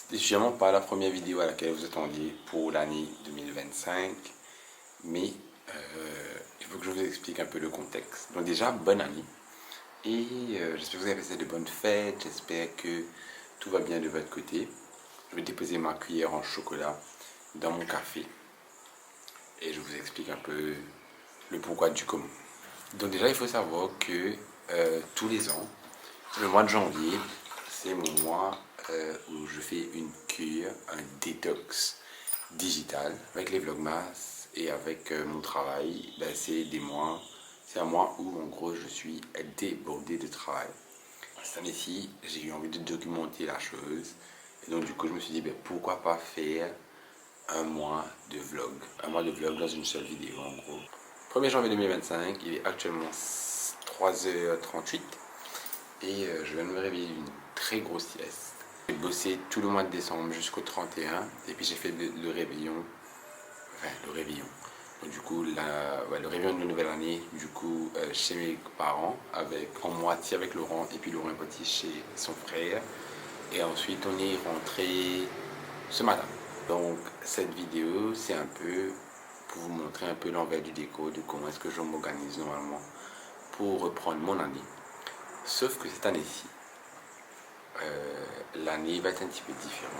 C'est sûrement pas la première vidéo à laquelle vous attendiez pour l'année 2025, mais il faut que je vous explique un peu le contexte. Donc déjà, bonne année, et j'espère que vous avez passé de bonnes fêtes, j'espère que tout va bien de votre côté. Je vais déposer ma cuillère en chocolat dans mon café, et je vous explique un peu le pourquoi du comment. Donc déjà, il faut savoir que tous les ans, le mois de janvier, c'est mon mois où je fais une cure, un détox digital avec les vlogmas et avec mon travail. Ben, c'est un mois où en gros je suis débordé de travail. Cette année-ci, j'ai eu envie de documenter la chose et donc du coup je me suis dit ben, pourquoi pas faire un mois de vlog dans une seule vidéo en gros. 1er janvier 2025, il est actuellement 3h38 et je viens de me réveiller d'une très grosse sieste. J'ai bossé tout le mois de décembre jusqu'au 31 et puis j'ai fait le réveillon. Donc, du coup, le réveillon de la nouvelle année, du coup, chez mes parents, en moitié avec Laurent et puis Laurent est parti chez son frère. Et ensuite, on est rentré ce matin. Donc, cette vidéo, c'est un peu pour vous montrer un peu l'envers du décor de comment est-ce que je m'organise normalement pour reprendre mon année. Sauf que cette année-ci, l'année va être un petit peu différente.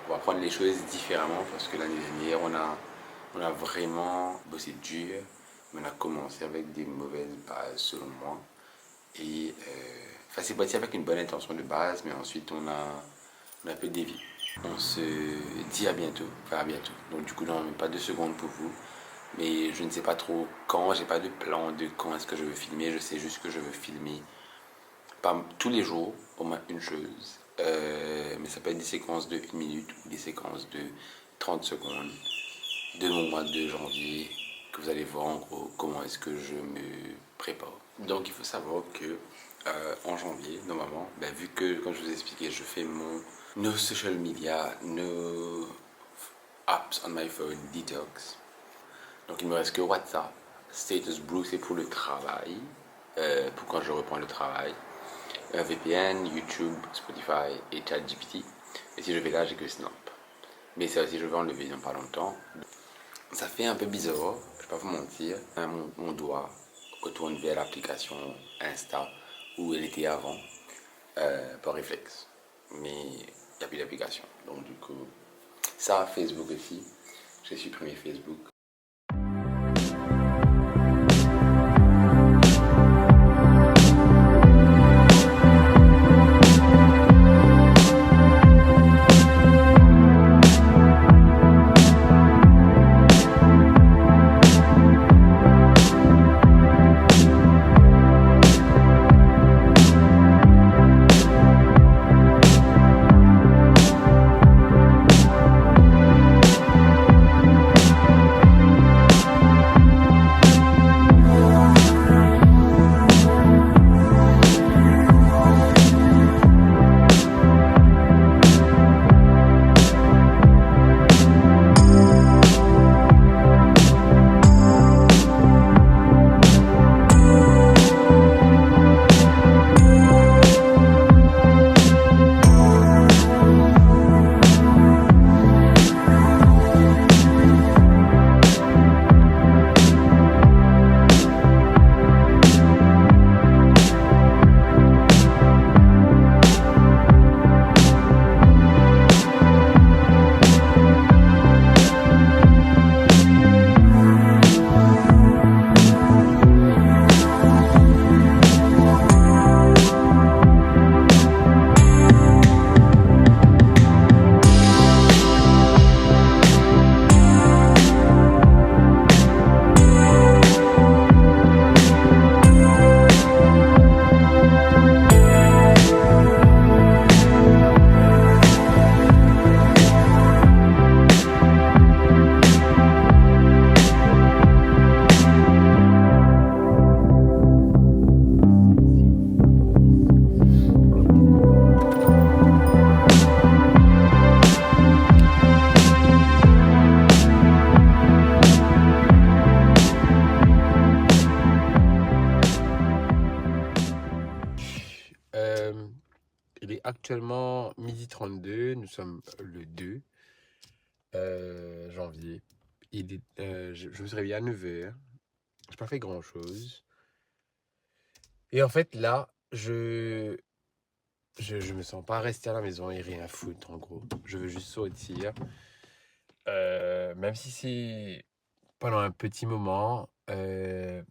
On va prendre les choses différemment parce que l'année dernière, on a vraiment bossé dur, mais on a commencé avec des mauvaises bases selon moi. Et c'est parti avec une bonne intention de base, mais ensuite on a un peu dévié. On se dit à bientôt, enfin à bientôt. Donc du coup, j'en ai même pas 2 secondes pour vous. Mais je ne sais pas trop quand, j'ai pas de plan de quand est-ce que je veux filmer. Je sais juste que je veux filmer pas tous les jours, au moins une chose. Mais ça peut être des séquences de 1 minute ou des séquences de 30 secondes de mon mois de janvier, que vous allez voir en gros comment est-ce que je me prépare. Donc il faut savoir que en janvier, normalement, vu que, comme je vous ai expliqué, je fais mon no social media, no apps on my phone detox. Donc il me reste que WhatsApp, Status Blue c'est pour le travail, pour quand je reprends le travail, VPN, YouTube, Spotify et ChatGPT. Et si je vais là, j'ai que Snap. Mais ça aussi je vais enlever dans pas longtemps. Ça fait un peu bizarre, je vais pas vous mentir. Mon doigt retourne vers l'application Insta où elle était avant, par réflexe. Mais il n'y a plus d'application. Donc du coup, ça, Facebook aussi. J'ai supprimé Facebook. actuellement 12h32, nous sommes le 2 janvier. Je me suis réveillé à 9h, j'ai pas fait grand chose. Et en fait là, je me sens pas rester à la maison et rien foutre en gros. Je veux juste sortir. Même si c'est pendant un petit moment, j'ai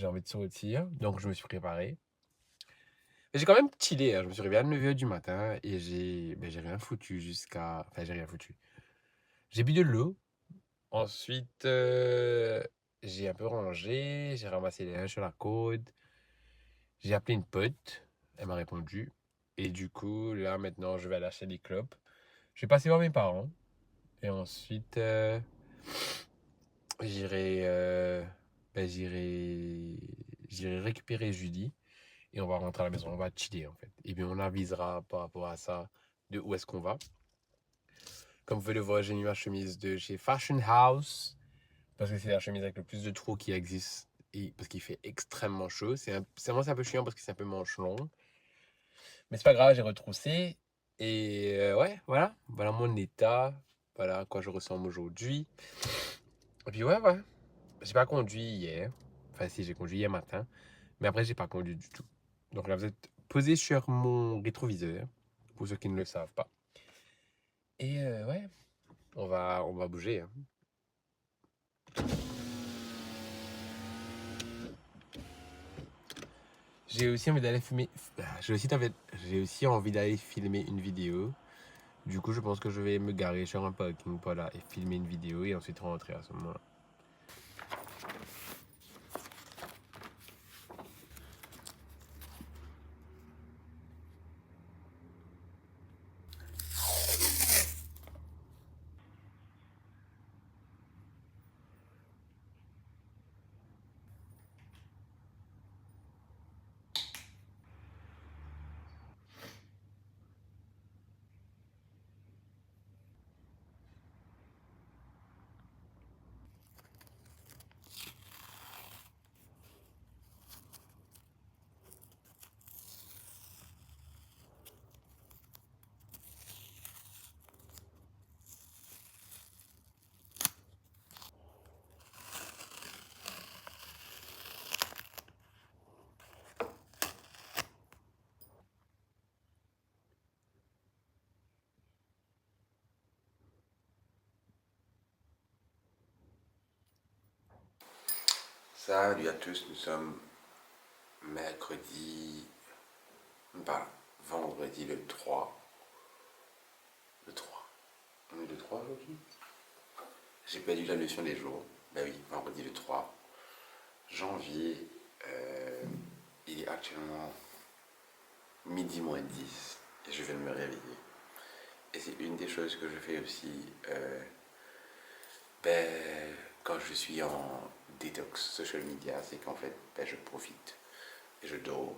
envie de sortir, donc je me suis préparé. Mais j'ai quand même chillé, hein. Je me suis réveillé à 9h du matin et j'ai rien foutu jusqu'à... Enfin, j'ai rien foutu. J'ai bu de l'eau. Ensuite, j'ai un peu rangé, j'ai ramassé les linges sur la côte. J'ai appelé une pote, elle m'a répondu. Et du coup, là, maintenant, je vais aller acheter des clopes. Je vais passer voir mes parents. Et ensuite, j'irai ben, j'irai j'irai récupérer Julie et on va rentrer à la maison, on va chiller en fait. Et bien on avisera par rapport à ça de où est-ce qu'on va. Comme vous pouvez le voir, j'ai mis ma chemise de chez Fashion House parce que c'est la chemise avec le plus de trous qui existe et parce qu'il fait extrêmement chaud. Moi c'est un peu chiant parce que c'est un peu manche long. Mais c'est pas grave, j'ai retroussé et ouais, voilà mon état, voilà à quoi je ressemble aujourd'hui. Et puis ouais, j'ai pas conduit hier. Enfin, si, j'ai conduit hier matin. Mais après, j'ai pas conduit du tout. Donc là, vous êtes posé sur mon rétroviseur, pour ceux qui ne le savent pas. Et ouais, on va bouger, hein. J'ai aussi envie d'aller filmer. J'ai aussi envie d'aller filmer une vidéo. Du coup, je pense que je vais me garer sur un parking, voilà, et filmer une vidéo et ensuite rentrer à ce moment-là. Salut à tous, nous sommes mercredi, bah, vendredi le 3. Le 3. On est le 3 aujourd'hui. J'ai perdu la notion des jours. Ben oui, vendredi le 3 janvier. euh, il est actuellement midi moins 10 et je viens de me réveiller. Et c'est une des choses que je fais aussi ben, quand je suis en détox social media, c'est qu'en fait, ben, je profite et je dors.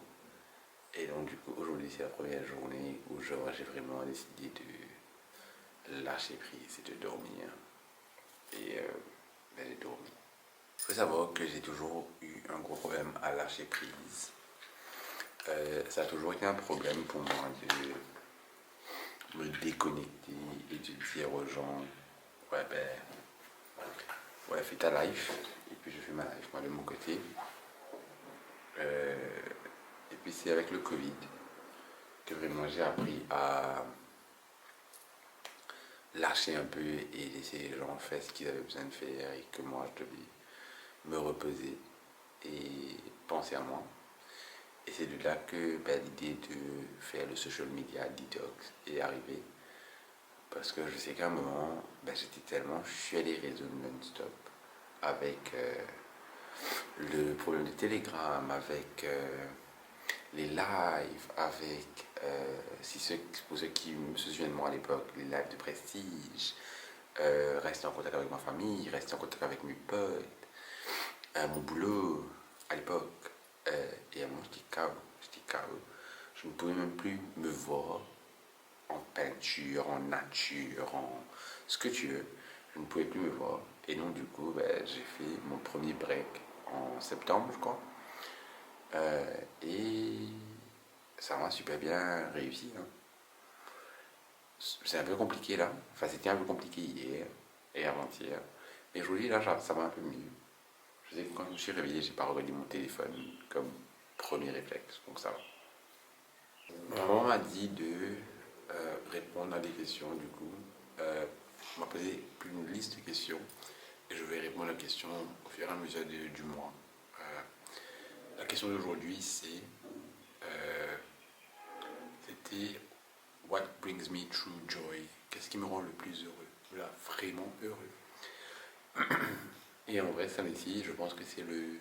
Et donc, du coup, aujourd'hui, c'est la première journée où j'ai vraiment décidé de lâcher prise et de dormir. Et ben, j'ai dormi. Il faut savoir que j'ai toujours eu un gros problème à lâcher prise. Ça a toujours été un problème pour moi de me déconnecter et de dire aux gens, ouais, ben, ouais, fais ta life. Et puis je fais ma life, moi, de mon côté. Et puis c'est avec le Covid que vraiment j'ai appris à lâcher un peu et laisser les gens faire ce qu'ils avaient besoin de faire et que moi je devais me reposer et penser à moi. Et c'est de là que ben, l'idée de faire le social media detox est arrivée. Parce que je sais qu'à un moment, ben, j'étais tellement, je suis allé réseaux non-stop avec le problème de Telegram, avec les lives, avec, pour ceux qui se souviennent de moi à l'époque, les lives de prestige, rester en contact avec ma famille, rester en contact avec mes potes, mon boulot à l'époque. Et à moi, j'étais KO. J'étais KO. Je ne pouvais même plus me voir en peinture, en nature, en ce que tu veux. Je ne pouvais plus me voir. Et donc, du coup, ben, j'ai fait mon premier break en septembre, je crois. Et ça m'a super bien réussi, hein. c'est un peu compliqué là. Enfin, c'était un peu compliqué hier et avant-hier. Mais aujourd'hui, là, ça va un peu mieux. Je sais que quand je me suis réveillé, j'ai pas regardé mon téléphone comme premier réflexe, donc ça va. Ma maman m'a dit de répondre à des questions, du coup. On m'a posé une liste de questions et je vais répondre à la question au fur et à mesure du mois. La question d'aujourd'hui, c'était What brings me true joy? Qu'est-ce qui me rend le plus heureux? Là, vraiment heureux. Et en vrai, cette année-ci, je pense que c'est le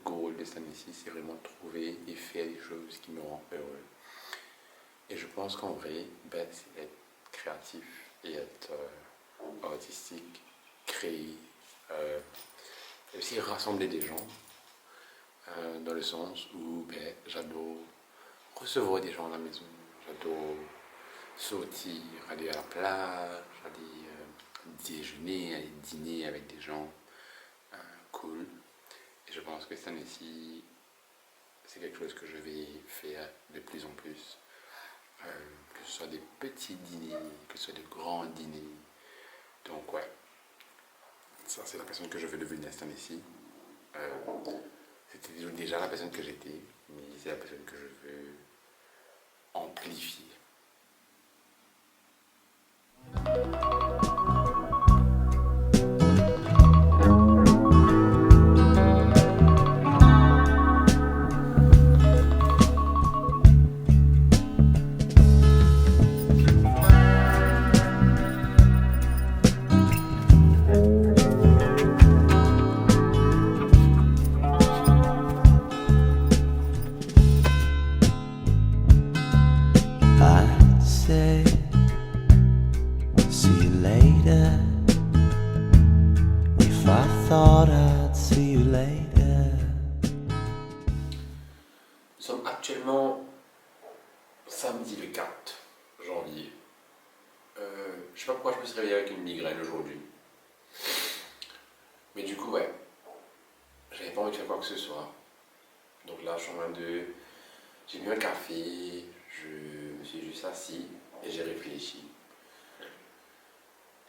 goal de cette année-ci, c'est vraiment trouver et faire des choses qui me rendent heureux. Et je pense qu'en vrai, c'est être créatif et être artistique, créer, et aussi rassembler des gens, dans le sens où j'adore recevoir des gens à la maison, j'adore sortir, aller à la plage, aller déjeuner, aller dîner avec des gens cool. Et je pense que cette année-ci, c'est quelque chose que je vais faire de plus en plus. Que ce soit des petits dîners, que ce soit de grands dîners. Donc ouais, ça c'est la personne que je veux devenir cette année-ci. C'était déjà la personne que j'étais, mais c'est la personne que je veux amplifier. I'd say, see you later. If I thought I'd see you later. Nous sommes actuellement samedi le 4 janvier. Je sais pas pourquoi je me suis réveillé avec une migraine aujourd'hui. Mais du coup, ouais, j'avais pas envie de faire quoi que ce soit. Donc là, je suis en train de. J'ai bu un café, je me suis juste assis et j'ai réfléchi.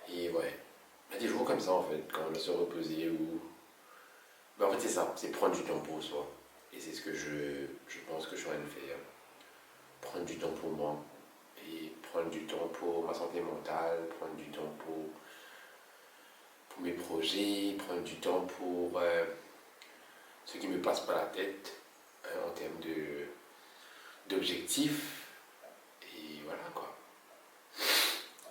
Et ouais, il y a des jours comme ça en fait, quand on doit se reposer ou. Ben, en fait, c'est ça, c'est prendre du temps pour soi. Et c'est ce que je pense que je suis en train de faire. Prendre du temps pour moi. Et prendre du temps pour ma santé mentale, prendre du temps pour mes projets, prendre du temps pour ce qui me passe par la tête en termes d'objectifs. Et voilà quoi.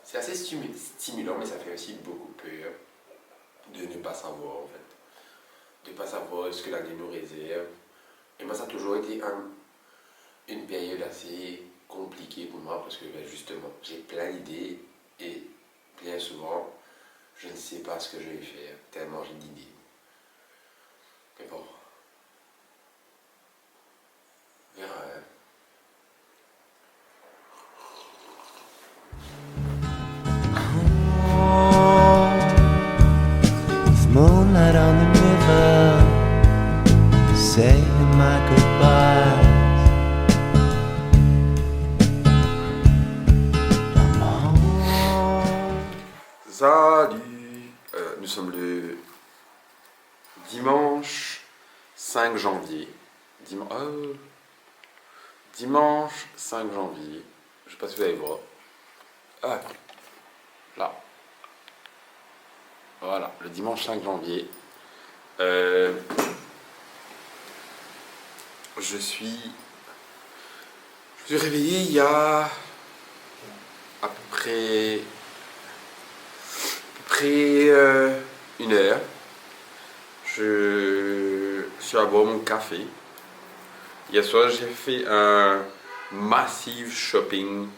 C'est assez stimulant, mais ça fait aussi beaucoup peur de ne pas savoir en fait. De ne pas savoir ce que l'année nous réserve. Et moi, ça a toujours été une période assez compliquée pour moi parce que justement, j'ai plein d'idées et bien souvent, je ne sais pas ce que je vais faire tellement j'ai d'idées. Mais bon, on verra. With moonlight on the river, saying my goodbyes. I'm home. Salut, nous sommes le dimanche 5 janvier. Dimanche 5 janvier. Je sais pas si vous allez voir. Ah, là. Voilà, le dimanche 5 janvier. Je suis réveillé il y a à peu près une heure. Je suis à boire mon café. Hier soir, j'ai fait un massive shopping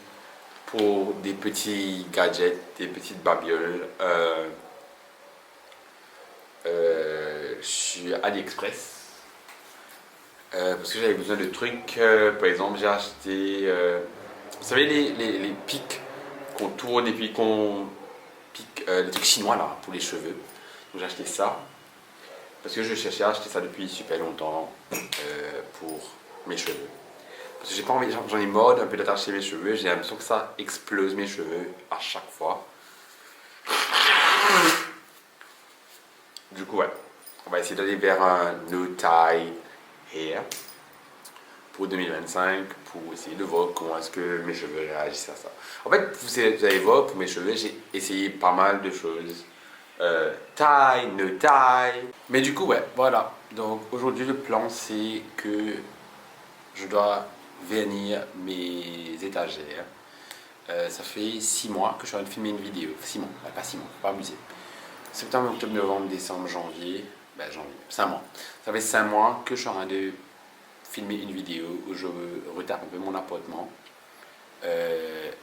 pour des petits gadgets, des petites babioles sur AliExpress. Parce que j'avais besoin de trucs. Par exemple, j'ai acheté, vous savez, les pics qu'on tourne et puis qu'on pique, les trucs chinois là, pour les cheveux. Donc j'ai acheté ça. Parce que je cherchais à acheter ça depuis super longtemps pour mes cheveux. Parce que j'ai pas envie, j'en ai marre un peu d'attacher mes cheveux. J'ai l'impression que ça explose mes cheveux à chaque fois. Du coup, ouais. On va essayer d'aller vers un no tie hair pour 2025 pour essayer de voir comment est-ce que mes cheveux réagissent à ça. En fait, vous allez voir, pour mes cheveux, j'ai essayé pas mal de choses. Tie, no tie. Mais du coup, ouais, voilà. Donc aujourd'hui, le plan, c'est que je dois vernir mes étagères. Ça fait 6 mois que je suis en train de filmer une vidéo. 6 mois, pas 6 mois, pas abuser. Septembre, octobre, novembre, décembre, janvier. 5 mois. Ça fait 5 mois que je suis en train de filmer une vidéo où je retape un peu mon appartement.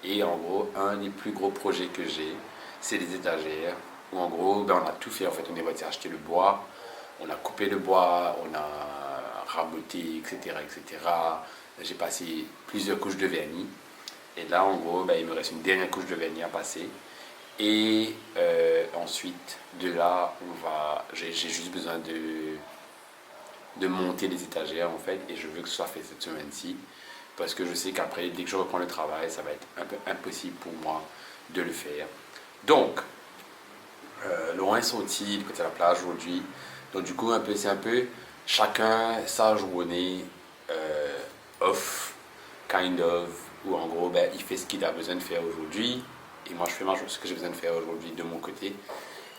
Et en gros, un des plus gros projets que j'ai, c'est les étagères. Où en gros, on a tout fait. En fait, on est parti acheter le bois, on a coupé le bois, on a raboté, etc. etc. J'ai passé plusieurs couches de vernis. Et là, en gros, il me reste une dernière couche de vernis à passer. Et ensuite, de là, j'ai juste besoin de monter les étagères, en fait. Et je veux que ce soit fait cette semaine-ci. Parce que je sais qu'après, dès que je reprends le travail, ça va être un peu impossible pour moi de le faire. Donc, Laurent est sorti, il est parti à la plage aujourd'hui. Donc du coup, c'est un peu chacun sa journée off, kind of, où en gros, il fait ce qu'il a besoin de faire aujourd'hui. Et moi, je fais ce que j'ai besoin de faire aujourd'hui de mon côté.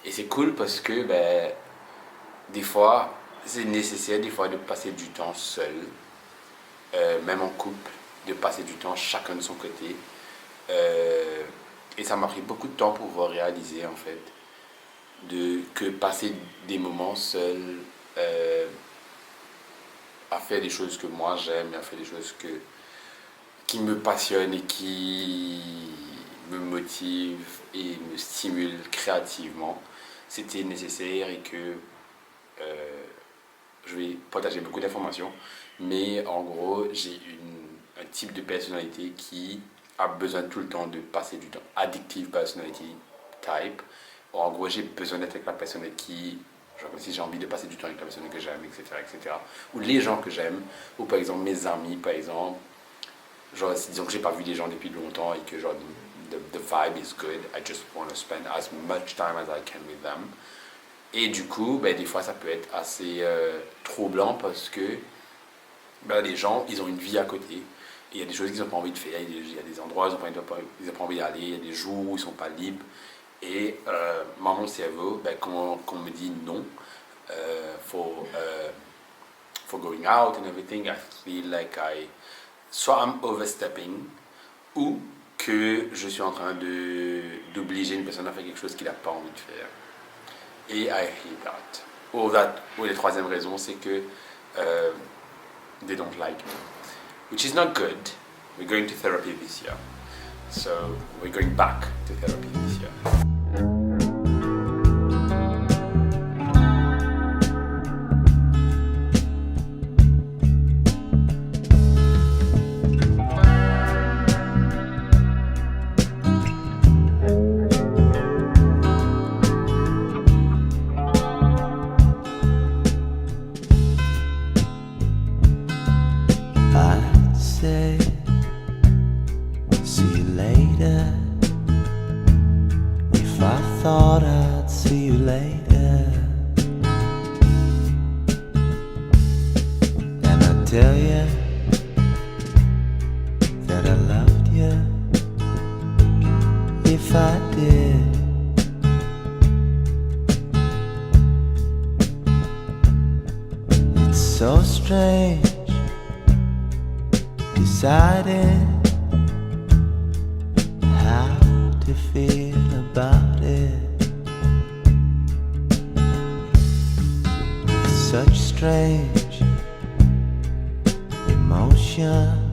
Et c'est cool parce que des fois, c'est nécessaire des fois de passer du temps seul, même en couple, de passer du temps chacun de son côté. Et ça m'a pris beaucoup de temps pour pouvoir réaliser en fait que passer des moments seuls à faire des choses que moi j'aime, à faire des choses qui me passionnent et qui me motivent et me stimulent créativement, c'était nécessaire et que je vais partager beaucoup d'informations, mais en gros j'ai un type de personnalité qui a besoin tout le temps de passer du temps, addictive personality type. En gros, j'ai besoin d'être avec la personne qui, genre si j'ai envie de passer du temps avec la personne que j'aime, etc., etc. Ou les gens que j'aime, ou par exemple mes amis, par exemple. Genre, disons que j'ai pas vu des gens depuis longtemps et que genre the vibe is good, I just want to spend as much time as I can with them. Et du coup, des fois, ça peut être assez troublant parce que les gens, ils ont une vie à côté. Et il y a des choses qu'ils n'ont pas envie de faire, il y a des endroits où ils n'ont pas envie d'aller, il y a des jours où ils ne sont pas libres. Et mon cerveau, quand on me dit non for going out and everything, I feel like soit I'm overstepping ou que je suis en train d'obliger une personne à faire quelque chose qu'il n'a pas envie de faire. Et I hate that. Ou la troisième raison, c'est que they don't like me. Which is not good. We're going to therapy this year. So we're going back to therapy this year. Thought I'd see you later, and I'd tell you that I loved you if I did. It's so strange deciding how to feel about it. With such strange emotion,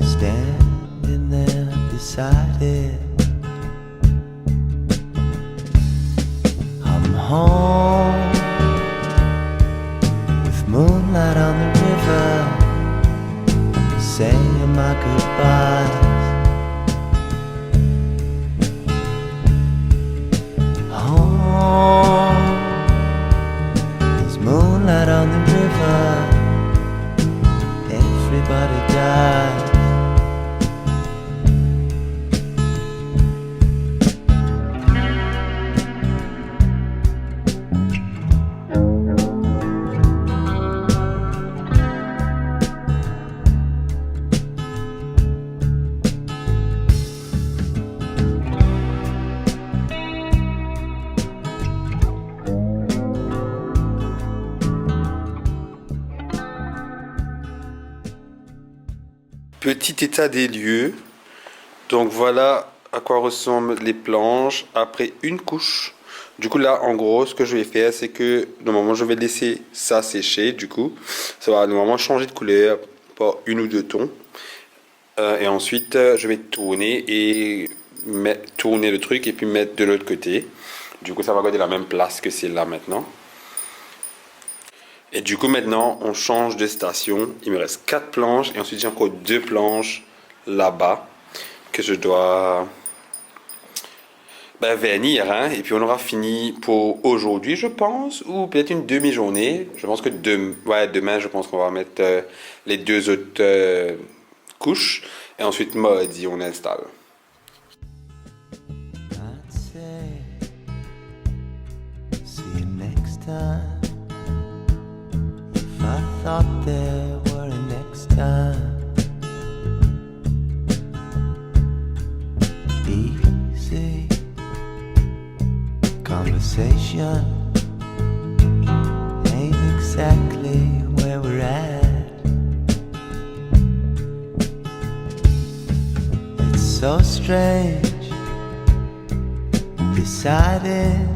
standing there beside it. I'm home with moonlight on the river, saying my goodbyes. There's moonlight on the river, Petit état des lieux. Donc voilà à quoi ressemblent les planches après une couche. Du coup là en gros ce que je vais faire c'est que normalement je vais laisser ça sécher. Du coup ça va normalement changer de couleur par une ou deux tons. Et ensuite je vais tourner et tourner le truc et puis mettre de l'autre côté. Du coup ça va garder la même place que celle-là maintenant. Et du coup maintenant on change de station. Il me reste 4 planches et ensuite j'ai encore 2 planches là-bas que je dois vernir, hein, et puis on aura fini pour aujourd'hui je pense, ou peut-être une demi-journée. Je pense que demain je pense qu'on va mettre les 2 autres couches et ensuite mardi on installe. I'd say, see you next time. If I thought there were a next time. Easy conversation ain't exactly where we're at. It's so strange deciding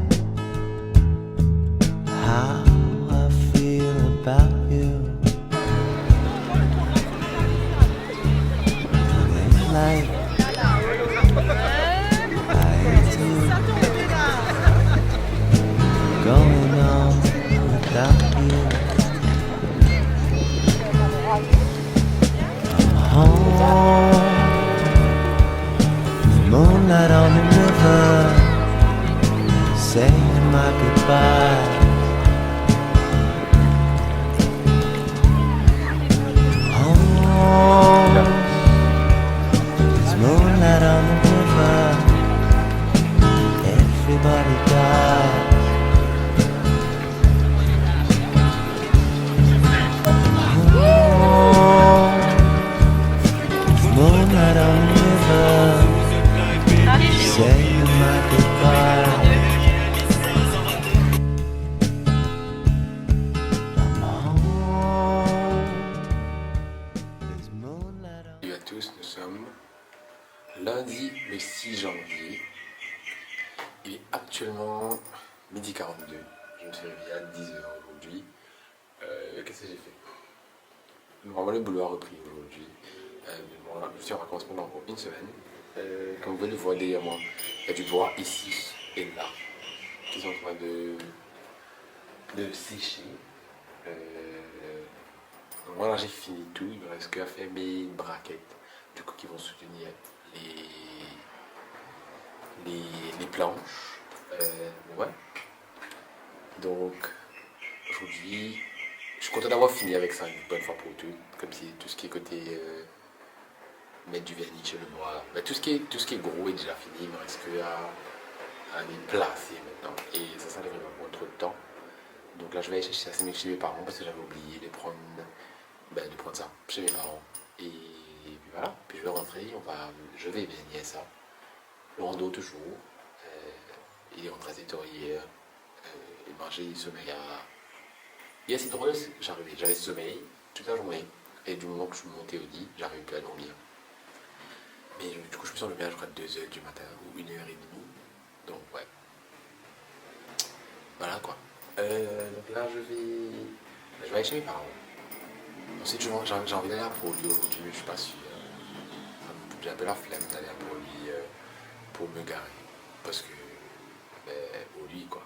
how I feel about you. It ain't like I hate you going on without you. I'm home, moonlight on the river, saying my goodbyes. Home, there's moonlight on the river, everybody dies. Home, there's moonlight on the river, saying my goodbyes. Salut à tous, nous sommes lundi le 6 janvier. Il est actuellement midi 42. Je me suis réveillé à 10h aujourd'hui. Qu'est-ce que j'ai fait? Normalement le boulot a repris aujourd'hui. Moi, je suis en vacances pendant une semaine. Comme vous pouvez le voir derrière moi, il y a du bois ici et là qui sont en train de sécher. Donc voilà, j'ai fini tout. Il me reste qu'à faire mes braquettes du coup qui vont soutenir les planches. Ouais. Donc aujourd'hui, je suis content d'avoir fini avec ça une bonne fois pour toutes. Comme si tout ce qui est côté mettre du vernis chez le bois, tout ce qui est gros est déjà fini. Il me reste qu'à les placer maintenant. Et ça devrait pas prendre trop de temps. Donc là je vais aller chercher ça chez mes parents parce que j'avais oublié de prendre ça chez mes parents. Et puis voilà, puis je vais rentrer, je vais baigner ça. Le rando toujours. Il est en 13h hier. Et j'ai sommeil à. Et c'est drôle, j'avais sommeil toute la journée. Et du moment que je suis monté au lit, j'arrivais plus à dormir. Mais du coup je me suis endormi à 2h du matin ou 1h30. Donc ouais. Voilà quoi. Donc là je vais aller chez mes parents. Ensuite j'ai envie d'aller à Poli aujourd'hui, mais je suis pas sûr. J'ai un peu la flemme d'aller à Poli pour me garer. Parce que Poli quoi.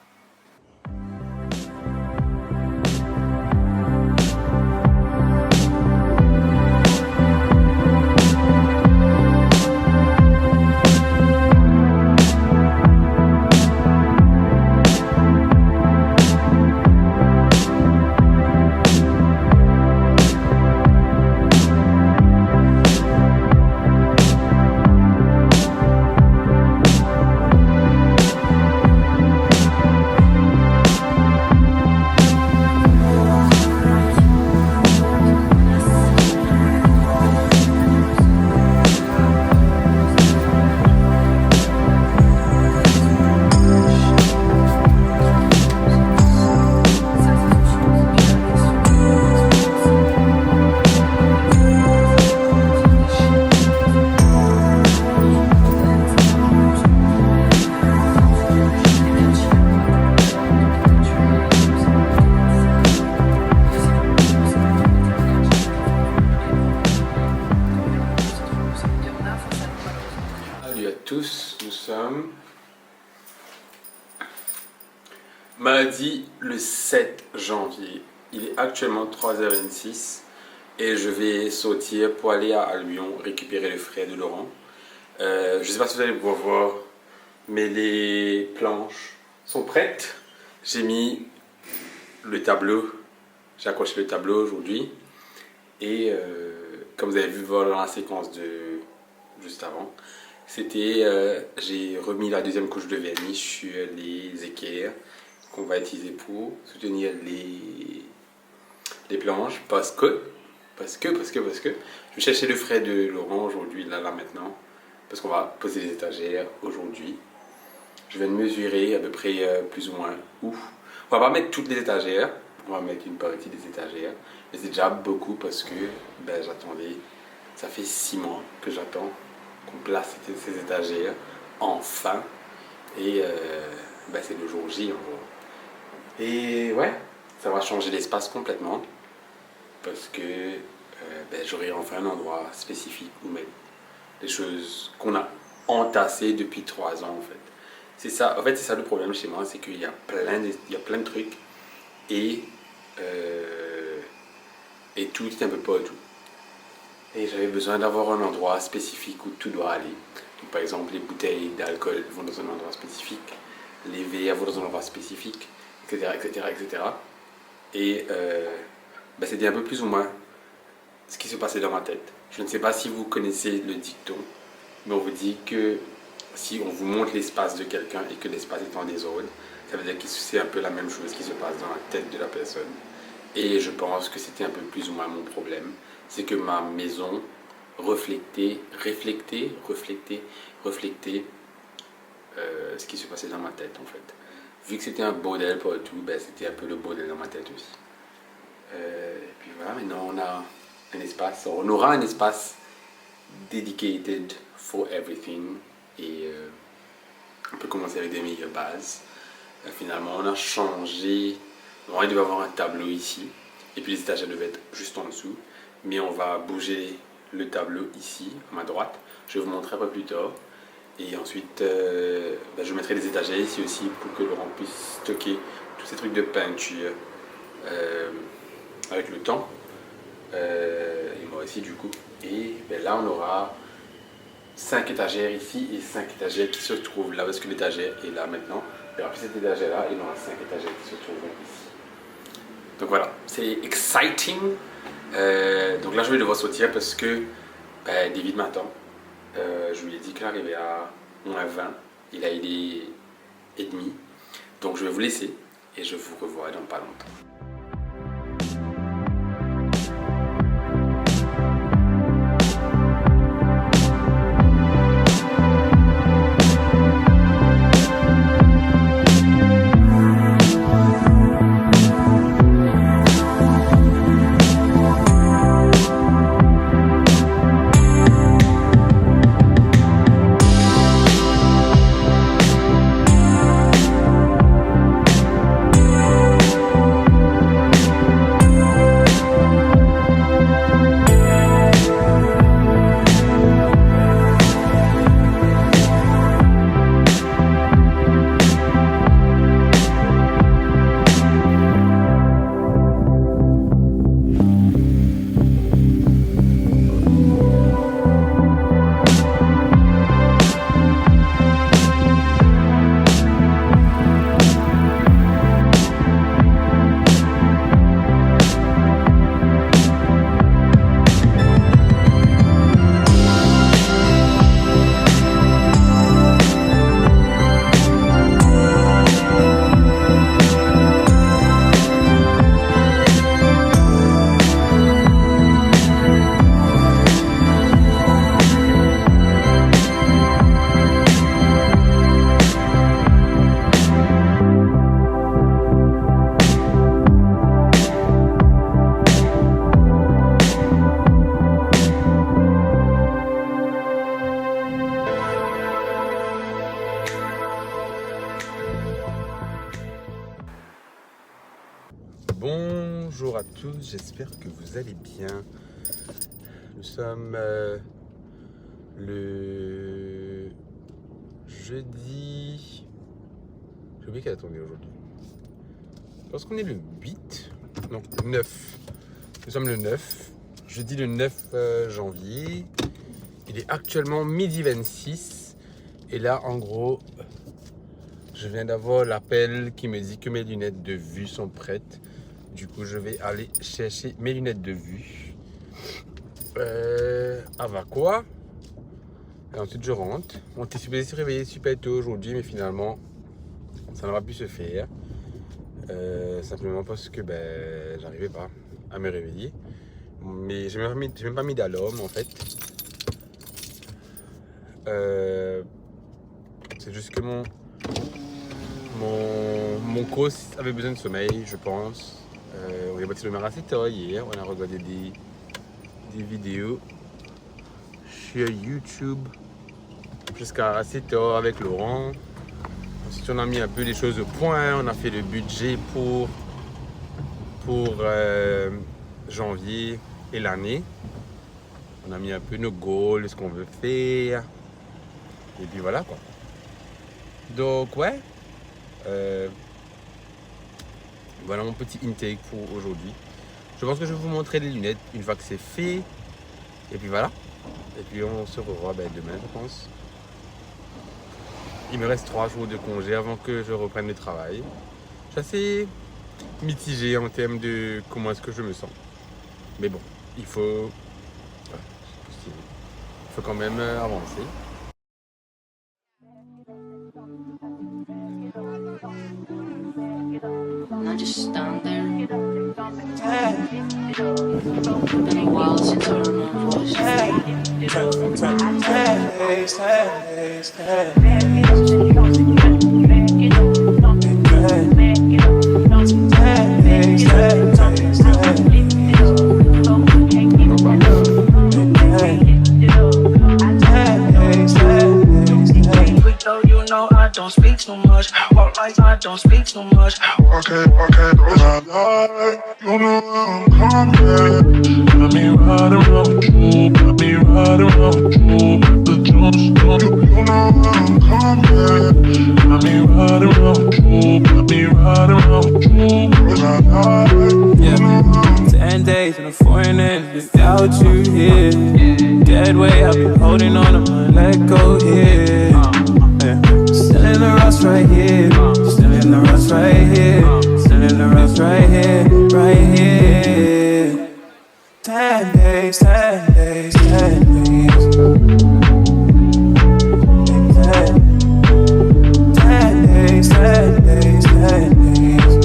Mardi le 7 janvier. Il est actuellement 3h26 et je vais sortir pour aller à Albion récupérer le frère de Laurent. Je ne sais pas si vous allez pouvoir voir, mais les planches sont prêtes. J'ai mis le tableau, j'ai accroché le tableau aujourd'hui et comme vous avez vu voir dans la séquence de juste avant, j'ai remis la deuxième couche de vernis sur les équerres qu'on va utiliser pour soutenir les planches parce que je vais chercher le frère de Laurent aujourd'hui, là maintenant, parce qu'on va poser les étagères aujourd'hui. Je vais mesurer à peu près plus ou moins où. On va pas mettre toutes les étagères, on va mettre une partie des étagères, mais c'est déjà beaucoup parce que j'attendais, ça fait 6 mois que j'attends qu'on place ces étagères enfin et c'est le jour J en gros. Et ouais, ça va changer l'espace complètement parce que j'aurai enfin un endroit spécifique où mettre les choses qu'on a entassées depuis 3 ans en fait. C'est ça, en fait c'est ça le problème chez moi, c'est qu'il y a plein de trucs et tout est un peu partout. Et j'avais besoin d'avoir un endroit spécifique où tout doit aller. Donc, par exemple, les bouteilles d'alcool vont dans un endroit spécifique, les verres vont dans un endroit spécifique, etc. Et c'était un peu plus ou moins ce qui se passait dans ma tête. Je ne sais pas si vous connaissez le dicton, mais on vous dit que si on vous montre l'espace de quelqu'un et que l'espace est en désordre, ça veut dire que c'est un peu la même chose qui se passe dans la tête de la personne. Et je pense que c'était un peu plus ou moins mon problème. C'est que ma maison reflétait ce qui se passait dans ma tête en fait. Vu que c'était un bordel partout, c'était un peu le bordel dans ma tête aussi. Et puis voilà, maintenant on a un espace, on aura un espace dedicated for everything et on peut commencer avec des meilleures bases. Finalement on a changé, il devait y avoir un tableau ici et puis les étagères devaient être juste en dessous, mais on va bouger le tableau ici à ma droite, je vais vous montrer un peu plus tard. Et ensuite, je mettrai des étagères ici aussi pour que Laurent puisse stocker tous ces trucs de peinture avec le temps. Et moi aussi du coup. Et là, on aura 5 étagères ici et 5 étagères qui se trouvent là parce que l'étagère est là maintenant. Il n'y aura plus cette étagère là et il y aura 5 étagères qui se trouvent ici. Donc voilà, c'est exciting. Donc là, je vais devoir sortir parce que David m'attend. Je lui ai dit qu'il arrivait à moins 20, il est 1h30, donc je vais vous laisser et je vous revois dans pas longtemps. Bonjour à tous, j'espère que vous allez bien. Nous sommes le jeudi. J'ai oublié qu'elle a tombé aujourd'hui. Je pense qu'on est le 8. Non, le 9. Nous sommes le 9. Jeudi le 9 janvier. Il est actuellement midi 26. Et là, en gros, je viens d'avoir l'appel qui me dit que mes lunettes de vue sont prêtes. Du coup, je vais aller chercher mes lunettes de vue. Quoi. Et ensuite, je rentre. On était supposé se réveiller super tôt aujourd'hui, mais finalement, ça n'a pas pu se faire. Simplement parce que j'arrivais pas à me réveiller. Mais je n'ai même pas mis d'alarme en fait. C'est juste que mon cos avait besoin de sommeil, je pense. On est parti le assez tard hier. On a regardé des vidéos sur YouTube jusqu'à assez tard avec Laurent. Ensuite, on a mis un peu les choses au point. On a fait le budget pour janvier et l'année. On a mis un peu nos goals, ce qu'on veut faire. Et puis voilà quoi. Donc ouais. Voilà mon petit intake pour aujourd'hui. Je pense que je vais vous montrer les lunettes une fois que c'est fait. Et puis voilà. Et puis on se revoit demain, je pense. Il me reste 3 jours de congé avant que je reprenne le travail. Je suis assez mitigé en termes de comment est-ce que je me sens. Mais bon, il faut quand même avancer. And I just stand there. Been a while since I heard my voice. I don't speak too much. Walk like I don't speak too much. Okay, don't I lie? You know I'm coming. Let me ride around with you. Let me ride around with you. The Jones, you know I'm coming. Let me ride around with you. Let me ride around with you. Don't I lie? Yeah. 10 days in a foreign land without you here. Dead way, I've been holding on to my let go here. Still in the rush right here. Still in the rush right here. Still in the rush right here. Right here. 10 days, 10 days, 10 days. 10 days, 10 days, 10 days.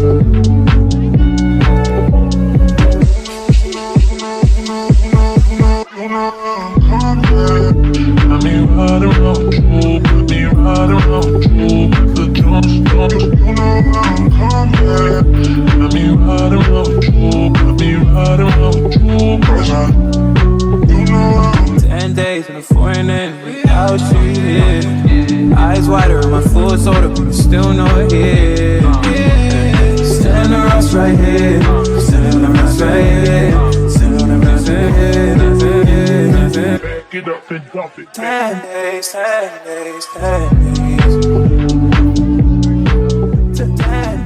Let me ride around with you. Let me ride around with you. The Jones, you know I'm coming. Let me ride around with you. Let me ride around with you. You know I'm 10 days in a foreign land without you here. Eyes wider on my full soda, but I'm still not here. Still in the rush right here. Still in the rush right here. Still in the rush right here. get up and drop it. 10 days, 10 days, 10 days. To 10.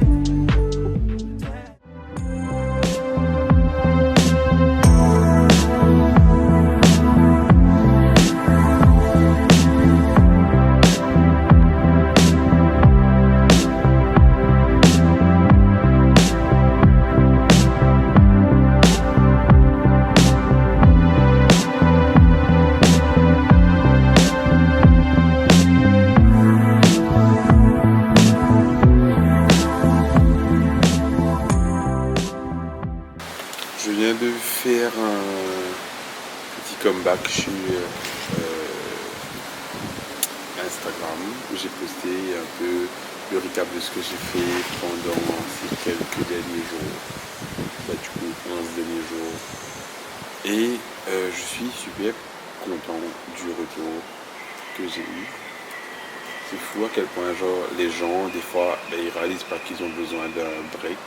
Je viens de faire un petit comeback sur Instagram où j'ai posté un peu le recap de ce que j'ai fait pendant ces quelques derniers jours, du coup 11 derniers jours, et je suis super content du retour que j'ai eu. C'est fou à quel point genre, les gens des fois ils réalisent pas qu'ils ont besoin d'un break.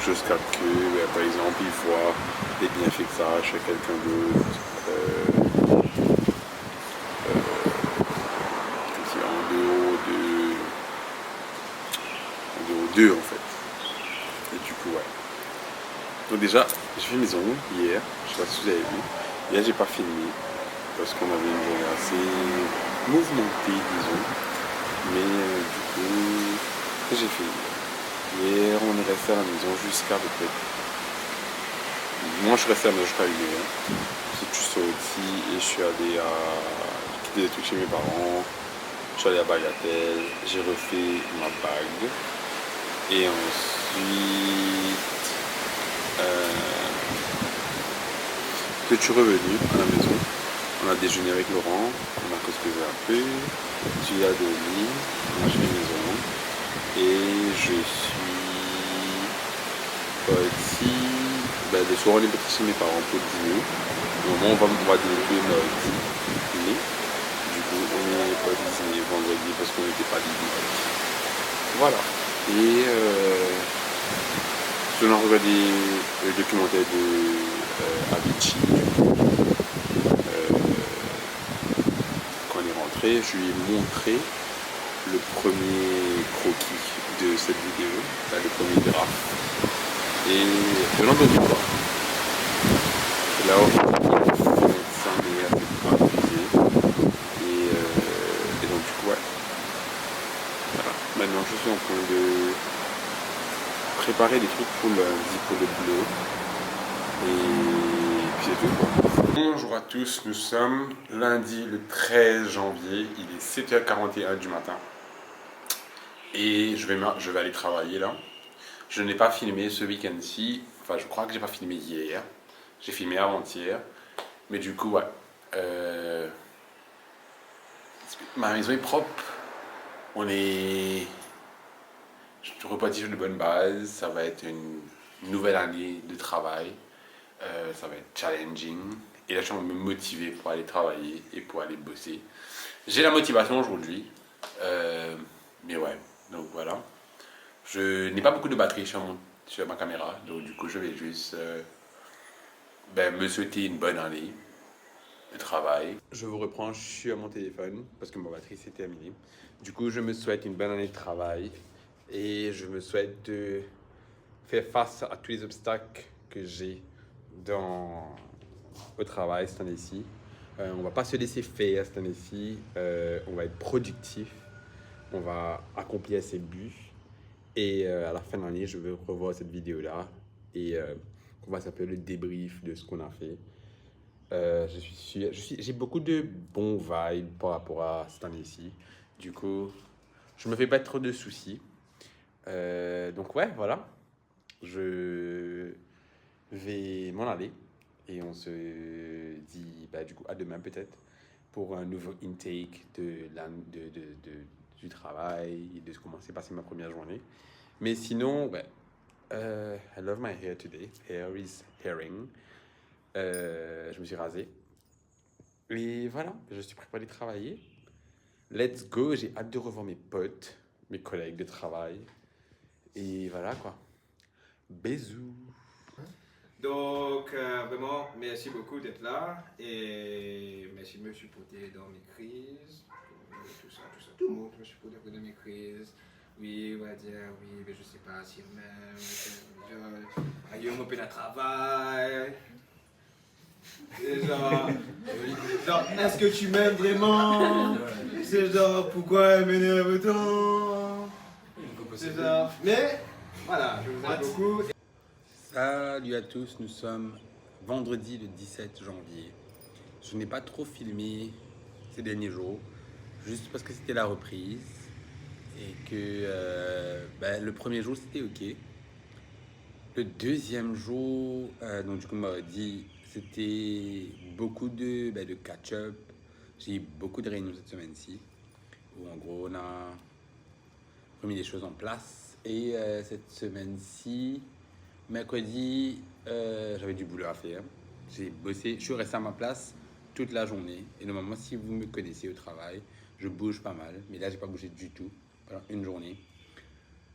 Jusqu'à que, par exemple, ils voient les bienfaits que ça a chez quelqu'un d'autre. En dehors 2 en fait. Et du coup, ouais. Donc déjà, j'ai fait mes ongles hier, je sais pas si vous avez vu. Hier, j'ai pas filmé parce qu'on avait une journée assez mouvementée, disons. Mais du coup, ce que j'ai fait hier, on est resté à la maison jusqu'à peu près. Moi, je suis resté à la maison jusqu'à 1h. J'ai juste sorti et je suis allé à quitter des trucs chez mes parents. Je suis allé à Bagatelle, j'ai refait ma bague. Et ensuite, que je suis revenu à la maison. On a déjeuné avec Laurent, on a causé un peu. J'ai dormi, on a fait mes ongles. Et je suis parti. Le soir, on est parti chez mes parents pour le dîner. Au moment où on va dîner tous les mardis. Du coup, on n'est pas dîner vendredi parce qu'on n'était pas libre. Voilà. Et je viens de regarder le documentaire de Avicii. Quand on est rentré, je lui ai montré le premier croquis de cette vidéo, le premier draft. Et je l'ai entendu quoi. Là, on s'en est assez abusé. Et donc, du coup, ouais. Voilà. Maintenant, je suis en train de préparer des trucs pour lundi, pour le boulot. Et puis c'est tout quoi. Bonjour à tous, nous sommes lundi le 13 janvier, il est 7h41 du matin. Et je vais aller travailler là. Je n'ai pas filmé ce week-end-ci, enfin je crois que j'ai pas filmé hier. J'ai filmé avant-hier. Mais du coup, ouais. Ma maison est propre. Je suis reparti sur de bonnes bases. Ça va être une nouvelle année de travail. Ça va être challenging. Et là, je suis en train de me motiver pour aller travailler et pour aller bosser. J'ai la motivation aujourd'hui. Mais ouais, donc voilà. Je n'ai pas beaucoup de batterie sur ma caméra. Donc du coup, je vais juste me souhaiter une bonne année de travail. Je vous reprends, je suis à mon téléphone parce que ma batterie s'est terminée. Du coup, je me souhaite une bonne année de travail. Et je me souhaite de faire face à tous les obstacles que j'ai au travail cette année-ci. On ne va pas se laisser faire cette année-ci. On va être productif. On va accomplir ses buts. Et à la fin de l'année, je vais revoir cette vidéo-là. Et on va s'appeler le débrief de ce qu'on a fait. J'ai beaucoup de bons vibes par rapport à cette année-ci. Du coup, je me fais pas trop de soucis. Donc ouais, voilà. Je vais m'en aller. Et on se dit du coup à demain peut-être pour un nouveau intake du travail et de comment s'est passée ma première journée. Mais sinon, I love my hair today. Hair is hairing. Je me suis rasé. Et voilà, je suis prêt pour aller travailler. Let's go, j'ai hâte de revoir mes potes, mes collègues de travail. Et voilà quoi. Bisous. Donc, vraiment, merci beaucoup d'être là et merci de me supporter dans mes crises. Tout ça. Tout le monde me supporte dans mes crises. Oui, on va dire, oui, mais je sais pas si même. Aïe, on m'appelle à travail. C'est genre, est-ce que tu m'aimes vraiment? C'est genre, pourquoi elle m'énerve autant? C'est genre, mais voilà, je vous aime beaucoup. Salut à tous, nous sommes vendredi le 17 janvier. Je n'ai pas trop filmé ces derniers jours, juste parce que c'était la reprise et que le premier jour c'était ok. Le deuxième jour, donc du coup mardi, c'était beaucoup de catch-up. J'ai eu beaucoup de réunions cette semaine-ci où en gros on a remis des choses en place et cette semaine-ci, mercredi, j'avais du boulot à faire. J'ai bossé, je suis resté à ma place toute la journée. Et normalement, si vous me connaissez au travail, je bouge pas mal. Mais là, j'ai pas bougé du tout pendant une journée.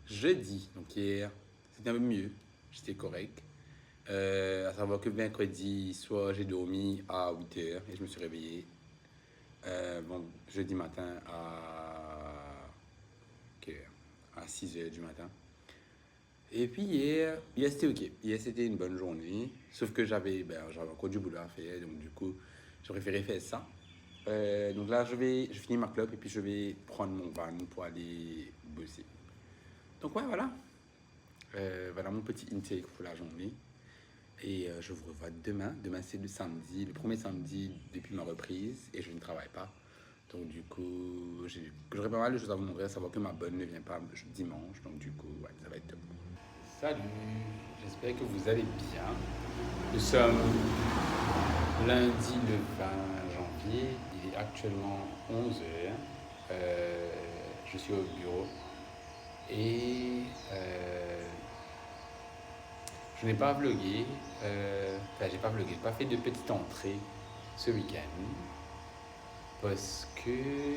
Jeudi, donc hier, c'était un peu mieux. J'étais correct. À savoir que mercredi soir, j'ai dormi à 8h et je me suis réveillé jeudi matin à 6h du matin. Et puis hier c'était ok. Hier c'était une bonne journée. Sauf que j'avais encore du boulot à faire. Donc du coup, j'ai préféré faire ça. Donc là, je finis ma clope et puis je vais prendre mon van pour aller bosser. Donc ouais, voilà. Voilà mon petit intake pour la journée. Et je vous revois demain. Demain, c'est le samedi, le premier samedi depuis ma reprise. Et je ne travaille pas. Donc du coup, j'aurais pas mal de choses à vous montrer, à savoir que ma bonne ne vient pas dimanche. Donc du coup, ouais, ça va être top. Salut, j'espère que vous allez bien. Nous sommes lundi le 20 janvier. Il est actuellement 11h. Je suis au bureau. Et je n'ai pas vlogué. J'ai pas fait de petite entrée ce week-end. Parce que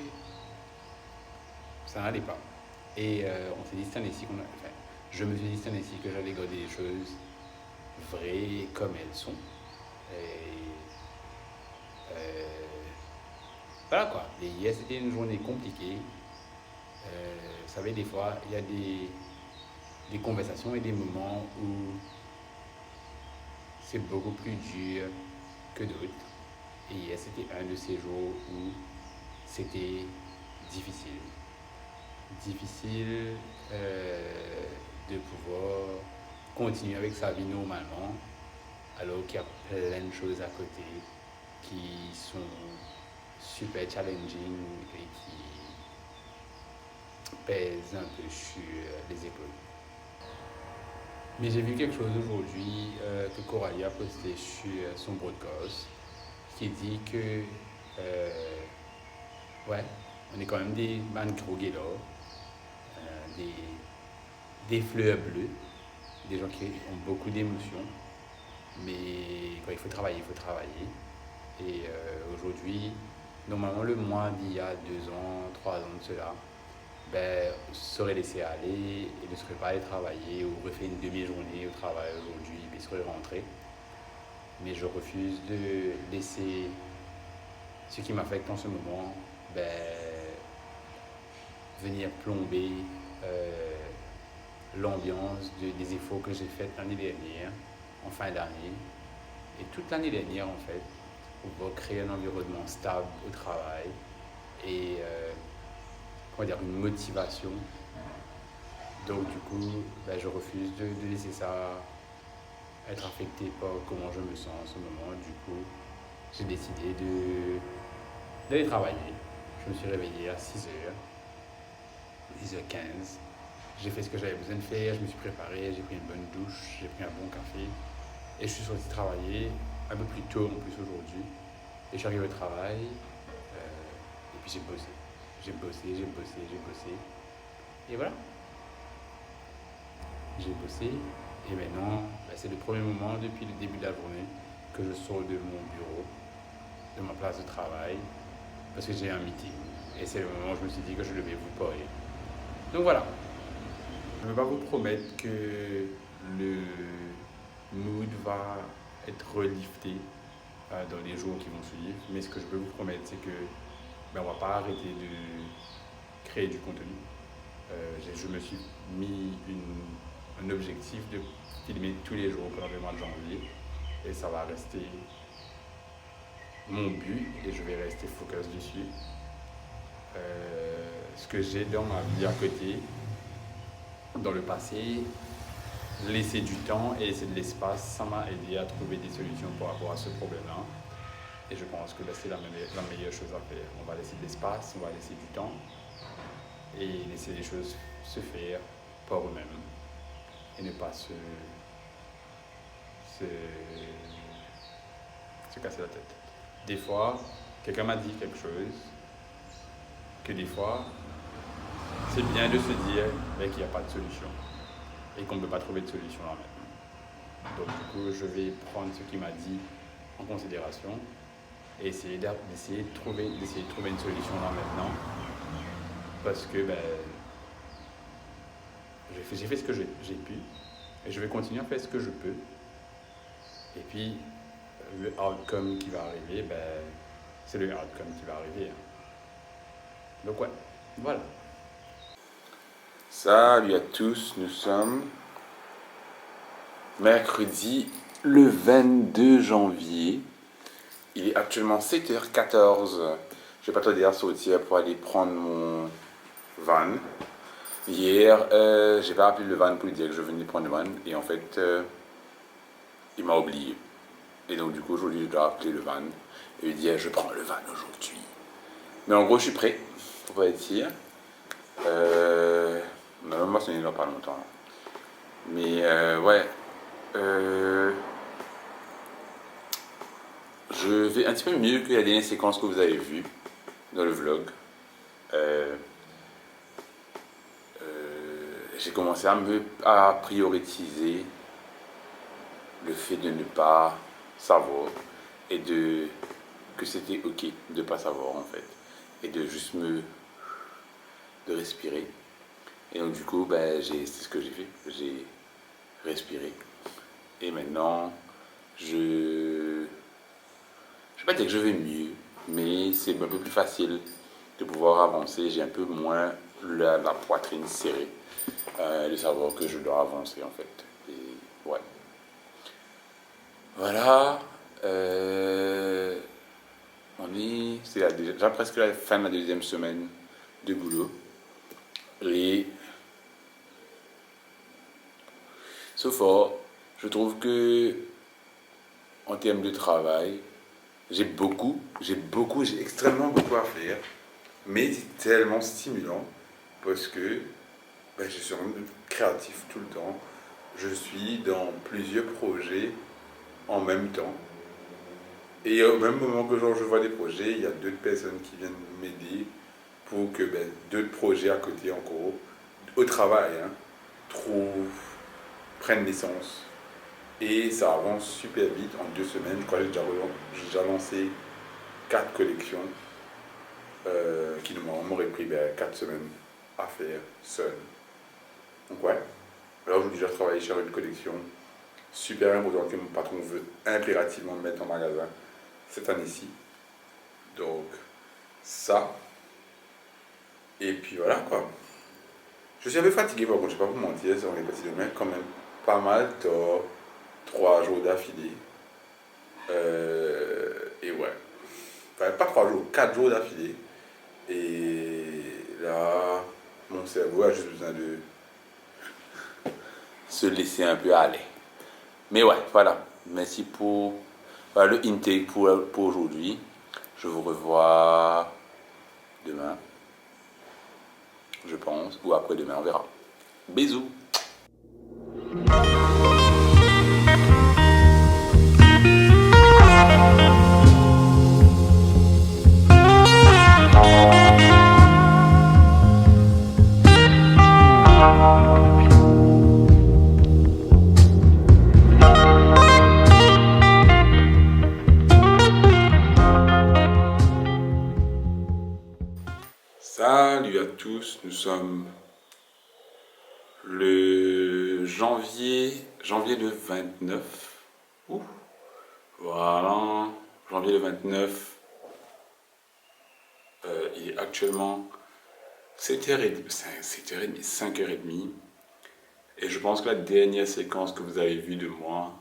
ça n'allait pas. Et on s'est dit cette année-ci je me suis dit cette année-ci que j'allais garder les choses vraies comme elles sont. Et voilà quoi. Et hier c'était une journée compliquée. Vous savez, des fois il y a des conversations et des moments où c'est beaucoup plus dur que d'autres. Et hier, c'était un de ces jours où c'était difficile. Difficile de pouvoir continuer avec sa vie normalement, alors qu'il y a plein de choses à côté qui sont super challenging et qui pèsent un peu sur les épaules. Mais j'ai vu quelque chose aujourd'hui que Coralie a posté sur son broadcast qui dit que ouais, on est quand même des man gros guélards, des fleurs bleues, des gens qui ont beaucoup d'émotions, mais quand il faut travailler, il faut travailler. Et aujourd'hui, normalement le mois d'il y a 2 ans, 3 ans de cela, serait laissé aller et ne serait pas allé travailler ou refait une demi-journée au travail aujourd'hui, il serait rentré. Mais je refuse de laisser ce qui m'affecte en ce moment venir plomber l'ambiance des efforts que j'ai faits l'année dernière, en fin d'année, et toute l'année dernière en fait, pour créer un environnement stable au travail et une motivation. Donc du coup, je refuse de laisser ça être affecté par comment je me sens en ce moment. Du coup, j'ai décidé d'aller travailler. Je me suis réveillé à 6h, 10h15. J'ai fait ce que j'avais besoin de faire, je me suis préparé, j'ai pris une bonne douche, j'ai pris un bon café. Et je suis sorti travailler un peu plus tôt en plus aujourd'hui. Et je suis arrivé au travail et puis j'ai bossé. J'ai bossé. Et voilà. J'ai bossé. Et maintenant, c'est le premier moment depuis le début de la journée que je sors de mon bureau, de ma place de travail, parce que j'ai un meeting. Et c'est le moment où je me suis dit que je devais vous parler. Donc voilà. Je ne vais pas vous promettre que le mood va être relifté dans les jours qui vont suivre, mais ce que je peux vous promettre, c'est que on ne va pas arrêter de créer du contenu. Je me suis mis un objectif de filmer tous les jours pendant le mois de janvier et ça va rester mon but et je vais rester focus dessus. Ce que j'ai dans ma vie à côté, dans le passé, laisser du temps et laisser de l'espace, ça m'a aidé à trouver des solutions par rapport à ce problème-là. Et je pense que c'est la meilleure chose à faire. On va laisser de l'espace, on va laisser du temps et laisser les choses se faire par eux-mêmes et ne pas se casser la tête. Des fois, quelqu'un m'a dit quelque chose que des fois, c'est bien de se dire qu'il n'y a pas de solution et qu'on ne peut pas trouver de solution là maintenant. Donc du coup, je vais prendre ce qu'il m'a dit en considération et essayer de trouver une solution là maintenant parce que j'ai fait ce que j'ai pu et je vais continuer à faire ce que je peux et puis le outcome qui va arriver, c'est le outcome qui va arriver. Donc ouais, voilà. Salut à tous, nous sommes mercredi le 22 janvier. Il est actuellement 7h14. Je vais pas te dire sortir pour aller prendre mon van. Hier, j'ai pas appelé le van pour lui dire que je venais prendre le van. Et en fait, il m'a oublié. Et donc du coup, aujourd'hui, je dois appeler le van et lui dire je prends le van aujourd'hui. Mais en gros, je suis prêt pour partir. On a même pas sonné dans pas longtemps. Mais ouais. Je vais un petit peu mieux que la dernière séquence que vous avez vue dans le vlog. J'ai commencé à prioriser le fait de ne pas savoir et que c'était ok de ne pas savoir en fait et de juste de respirer. Et donc du coup c'est ce que j'ai fait, j'ai respiré et maintenant je vais pas dire que je vais mieux, mais c'est un peu plus facile de pouvoir avancer. J'ai un peu moins la poitrine serrée, de savoir que je dois avancer en fait. Et ouais. Voilà. C'est déjà presque la fin de la deuxième semaine de boulot. Et so far, je trouve que en termes de travail, j'ai extrêmement beaucoup à faire, mais c'est tellement stimulant parce que je suis créatif tout le temps. Je suis dans plusieurs projets en même temps. Et au même moment que je vois des projets, il y a d'autres personnes qui viennent m'aider pour que d'autres projets à côté encore, au travail, prennent naissance. Et ça avance super vite, en 2 semaines. Je crois que j'ai déjà lancé 4 collections qui m'auraient pris 4 semaines à faire seul. Donc ouais, alors je déjà travaillé sur une collection super importante que mon patron veut impérativement mettre en magasin cette année-ci. Donc ça. Et puis voilà quoi. Je suis un peu fatigué par contre, je ne vais pas vous mentir, on est parti demain quand même pas mal tard, 3 jours d'affilée. Et ouais. Enfin, pas 3 jours, 4 jours d'affilée. Et là, mon cerveau a juste besoin de se laisser un peu aller. Mais ouais, voilà. Merci pour le intake pour aujourd'hui. Je vous revois demain, je pense, ou après-demain, on verra. Bisous. Salut à tous, nous sommes le janvier le 29. Ouh. Voilà, janvier le 29. Il est actuellement 7h30, 5h30. Et je pense que la dernière séquence que vous avez vue de moi,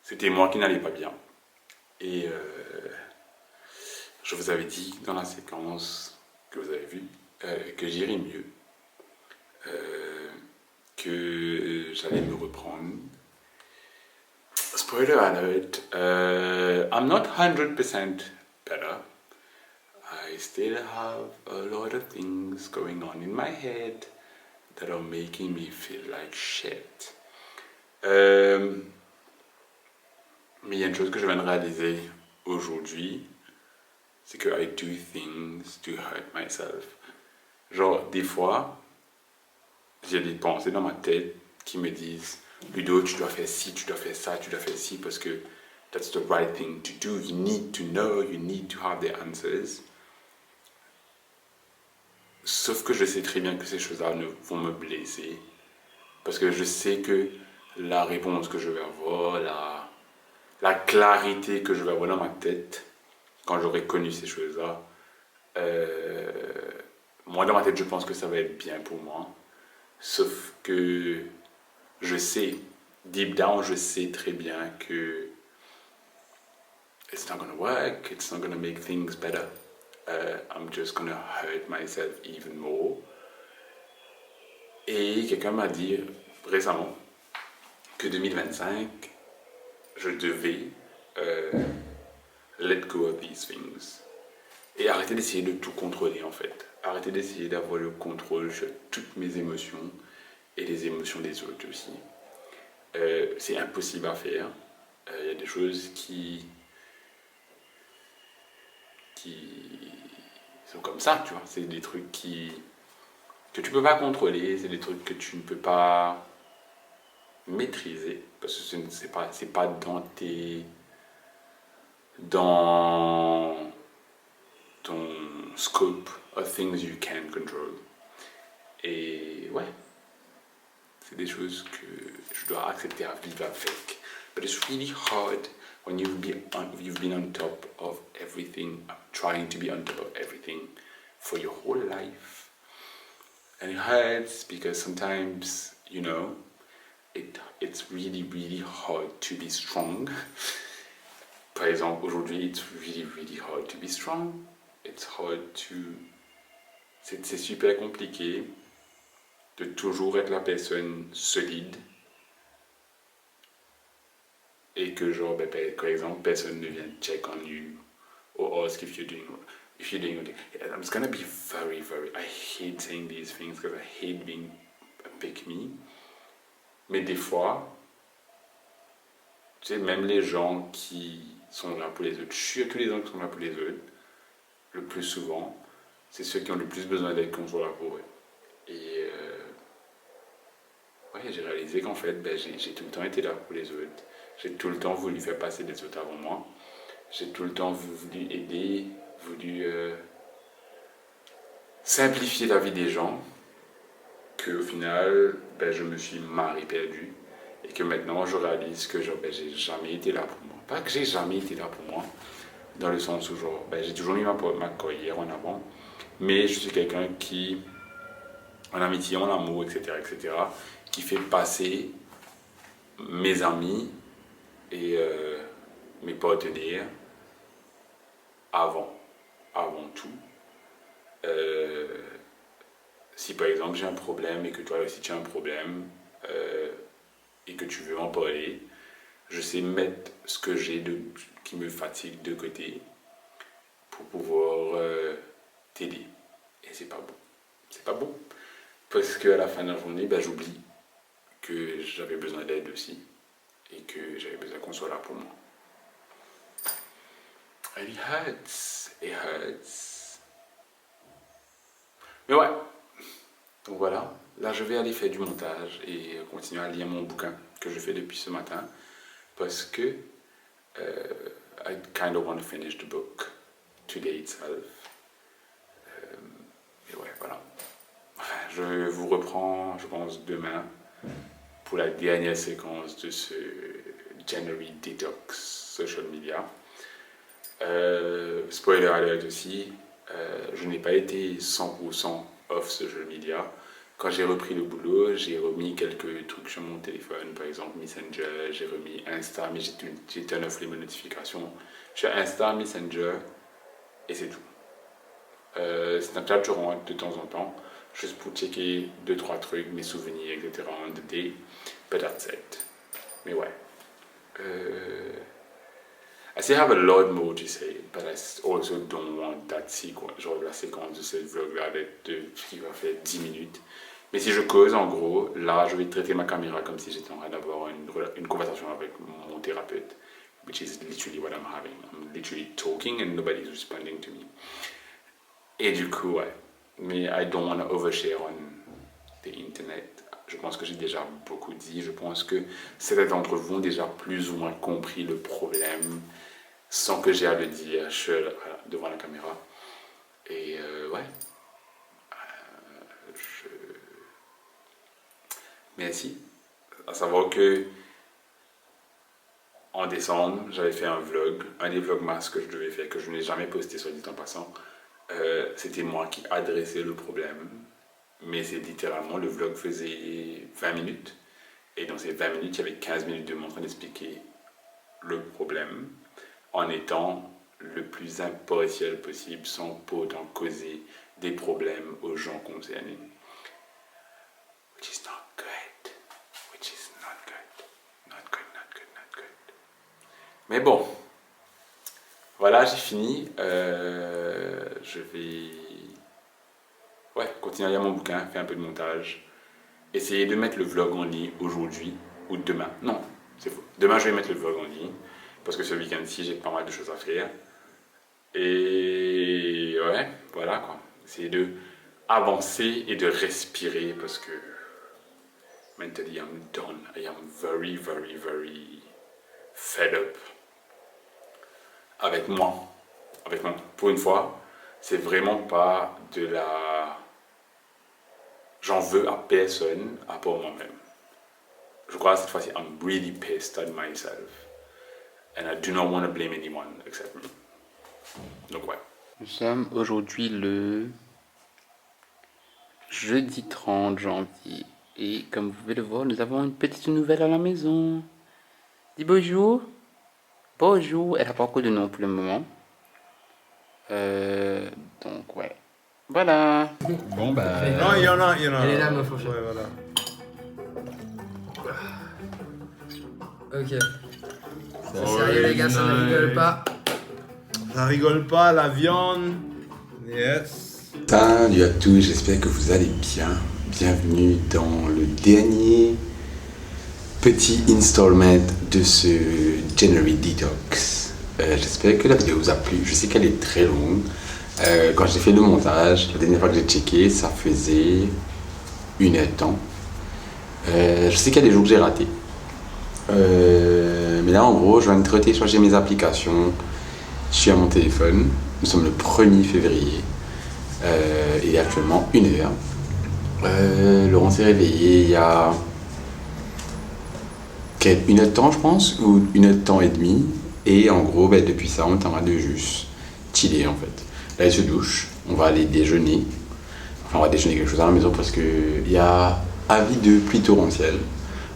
c'était moi qui n'allais pas bien. Et je vous avais dit dans la séquence que vous avez vue que j'irais mieux, que j'allais me reprendre. Spoiler alert, I'm not 100% better. I still have a lot of things going on in my head that are making me feel like shit. Mais il y a une chose que je viens de réaliser aujourd'hui, c'est que I do things to hurt myself. Genre, des fois, j'ai des pensées dans ma tête qui me disent Ludo, tu dois faire ci, tu dois faire ça, tu dois faire ci, parce que that's the right thing to do. You need to know, you need to have the answers. Sauf que je sais très bien que ces choses-là vont me blesser. Parce que je sais que la réponse que je vais avoir, la clarité que je vais avoir dans ma tête, quand j'aurai connu ces choses-là, moi dans ma tête je pense que ça va être bien pour moi. Sauf que je sais deep down, je sais très bien que it's not gonna work, it's not gonna make things better. I'm just gonna hurt myself even more. Et quelqu'un m'a dit récemment que 2025, je devais let go of these things. Et arrêter d'essayer de tout contrôler en fait. Arrêter d'essayer d'avoir le contrôle sur toutes mes émotions et les émotions des autres aussi. C'est impossible à faire. Il y a des choses qui sont comme ça, tu vois. C'est des trucs que tu peux pas contrôler, c'est des trucs que tu ne peux pas maîtriser parce que c'est pas dans ton scope of things you can control. Et ouais, c'est des choses que je dois accepter à vivre avec. But it's really hard when you've been on top of everything, trying to be on top of everything for your whole life. And it hurts because sometimes, you know, it's really, really hard to be strong. Par exemple, aujourd'hui, it's really, really hard to be strong. It's hard to... C'est super compliqué de toujours être la personne solide et que genre, par exemple, personne ne vient check on you or ask if you're doing okay. Yeah, I'm gonna be very, very... I hate saying these things because I hate being a pick me. Mais des fois, tu sais, même les gens qui sont là pour les autres, je suis tous les gens qui sont là pour les autres, le plus souvent, c'est ceux qui ont le plus besoin d'être qu'on soit là pour eux. Et ouais, j'ai réalisé qu'en fait, j'ai tout le temps été là pour les autres. J'ai tout le temps voulu faire passer des autres avant moi. J'ai tout le temps voulu aider, voulu simplifier la vie des gens. Qu'au final, je me suis marré perdu. Et que maintenant, je réalise que genre, j'ai jamais été là pour moi. Pas que j'ai jamais été là pour moi, dans le sens où genre, j'ai toujours mis ma carrière en avant. Mais je suis quelqu'un qui, en amitié, en amour, etc., qui fait passer mes amis et mes partenaires avant tout. Si par exemple j'ai un problème et que toi aussi tu as un problème et que tu veux en parler, je sais mettre ce que j'ai qui me fatigue de côté pour pouvoir t'aider. Et c'est pas bon. C'est pas bon. Parce qu'à la fin de la journée, j'oublie que j'avais besoin d'aide aussi et que j'avais besoin qu'on soit là pour moi. And it hurts. It hurts. Mais ouais. Donc voilà. Là, je vais aller faire du montage et continuer à lire mon bouquin que je fais depuis ce matin parce que I kind of want to finish the book today itself. Et ouais, voilà. Je vous reprends, je pense, demain pour la dernière séquence de ce January Detox Social Media. Spoiler alert aussi, je n'ai pas été 100% off social media. Quand j'ai repris le boulot, j'ai remis quelques trucs sur mon téléphone, par exemple Messenger, j'ai remis Insta, mais j'ai turn off les notifications sur Insta, Messenger, et c'est tout. Snapchat, je rentre de temps en temps, juste pour checker 2-3 trucs, mes souvenirs, etc. on the day, but that's it. Mais ouais. I still have a lot more to say, but I also don't want that sequence, genre la séquence de ce vlog-là qui va faire 10 minutes. Mais si je cause, en gros, là, je vais traiter ma caméra comme si j'étais en train d'avoir une conversation avec mon thérapeute, which is literally what I'm having. I'm literally talking and nobody's responding to me. Et du coup, ouais. Mais I don't want to overshare on the internet. Je pense que j'ai déjà beaucoup dit. Je pense que certains d'entre vous ont déjà plus ou moins compris le problème sans que j'ai à le dire devant la caméra. Et ouais. Merci. À savoir que en décembre, j'avais fait un vlog, un des vlogmas que je devais faire, que je n'ai jamais posté soit dit en passant. C'était moi qui adressais le problème, mais c'est littéralement, le vlog faisait 20 minutes Et dans ces 20 minutes, il y avait 15 minutes de moi en train d'expliquer le problème en étant le plus impartial possible sans pour autant causer des problèmes aux gens concernés. Which is not good. Which is not good. Not good, not good, not good. Mais bon, voilà, j'ai fini. Je vais continuer à lire mon bouquin, faire un peu de montage. Essayer de mettre le vlog en ligne aujourd'hui ou demain. Non, c'est faux. Demain, je vais mettre le vlog en ligne parce que ce week-end-ci, j'ai pas mal de choses à faire. Et ouais, voilà quoi. Essayer de avancer et de respirer parce que mentally, I'm done. I am very, very, very fed up avec moi. Pour une fois, c'est vraiment pas de la... J'en veux à personne, à part moi-même. Je crois que cette fois-ci, I'm really pissed at myself. And I do not want to blame anyone except me. Donc ouais. Nous sommes aujourd'hui le jeudi 30 janvier. Et comme vous pouvez le voir, nous avons une petite nouvelle à la maison. Dis bonjour. Bonjour. Elle n'a pas encore de nom pour le moment. Donc ouais. Voilà. Bon, bah. Non, il y en a. Elle est là, meuf, au fait. Ouais, voilà. Ok. C'est sérieux, les gars, ça ne rigole pas. Ça rigole pas, la viande. Yes. Salut à tous, j'espère que vous allez bien. Bienvenue dans le dernier petit installment de ce January Detox. J'espère que la vidéo vous a plu. Je sais qu'elle est très longue. Quand j'ai fait le montage, la dernière fois que j'ai checké, ça faisait 1h de temps. Je sais qu'il y a des jours que j'ai raté. Mais là, en gros, je viens de télécharger mes applications. Je suis à mon téléphone. Nous sommes le 1er février. Il est actuellement 1h. Laurent s'est réveillé il y a 1h de temps, je pense, ou 1h de temps et demi. Et en gros, depuis ça, on est en train de juste chiller en fait. Là, il se douche. On va aller déjeuner. Enfin, on va déjeuner quelque chose à la maison parce qu'il y a avis de pluie torrentielle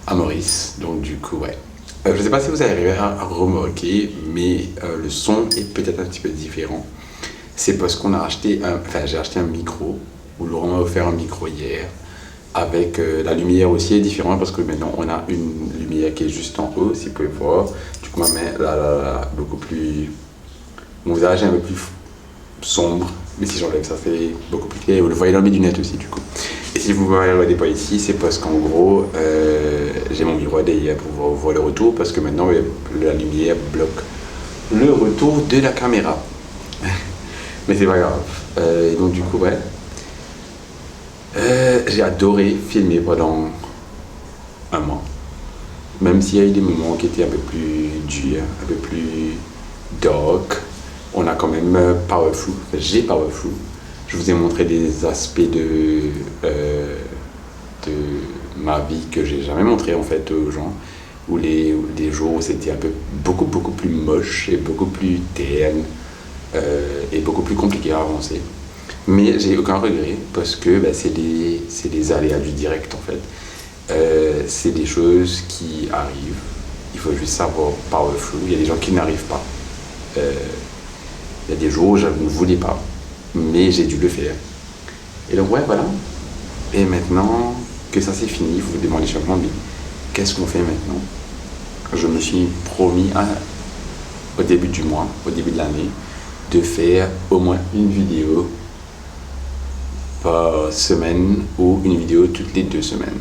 à Maurice. Donc, du coup, ouais. Je ne sais pas si vous arrivez à remarquer, mais le son est peut-être un petit peu différent. C'est parce qu'on a acheté j'ai acheté un micro, ou Laurent m'a offert un micro hier, avec la lumière aussi est différente parce que maintenant on a une lumière qui est juste en haut, si vous pouvez voir. Du coup, ma main là, beaucoup plus. Mon visage est un peu plus sombre, mais si j'enlève ça, c'est beaucoup plus clair. Vous le voyez dans mes lunettes aussi, du coup. Et si vous ne regardez pas ici, c'est parce qu'en gros, j'ai mon miroir derrière pour voir le retour, parce que maintenant la lumière bloque le retour de la caméra. Mais c'est pas grave. Et donc, du coup, ouais. J'ai adoré filmer pendant un mois. Même s'il y a eu des moments qui étaient un peu plus durs, un peu plus dark, on a quand même powerful. J'ai powerful. Je vous ai montré des aspects de ma vie que j'ai jamais montré en fait aux gens. Ou des jours où c'était un peu beaucoup plus moche et beaucoup plus terne et beaucoup plus compliqué à avancer. Mais j'ai aucun regret parce que c'est les aléas du direct en fait. C'est des choses qui arrivent. Il faut juste savoir powerful. Il y a des gens qui n'arrivent pas. Il y a des jours où je ne voulais pas, mais j'ai dû le faire. Et donc ouais, voilà. Et maintenant que ça c'est fini, il faut vous demander simplement, mais qu'est-ce qu'on fait maintenant? Je me suis promis au début du mois, au début de l'année, de faire au moins une vidéo par semaine ou une vidéo toutes les 2 semaines.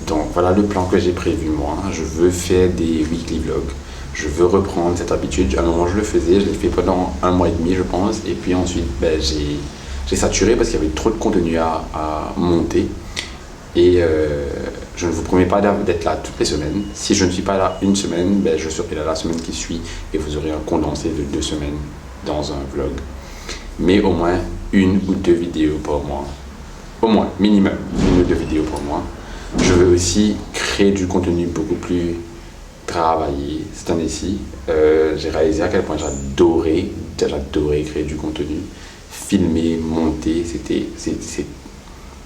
Donc voilà le plan que j'ai prévu moi. Je veux faire des weekly vlogs. Je veux reprendre cette habitude. À un moment je le faisais, je l'ai fait pendant 1 mois et demi je pense. Et puis ensuite j'ai saturé parce qu'il y avait trop de contenu à monter. Et je ne vous promets pas d'être là toutes les semaines. Si je ne suis pas là une semaine, je serai là la semaine qui suit et vous aurez un condensé de 2 semaines dans un vlog. Mais au moins 1 ou 2 vidéos par mois. Au moins, minimum 1 ou 2 vidéos par mois. Je veux aussi créer du contenu beaucoup plus travaillé cette année-ci. J'ai réalisé à quel point j'adorais créer du contenu. Filmer, monter,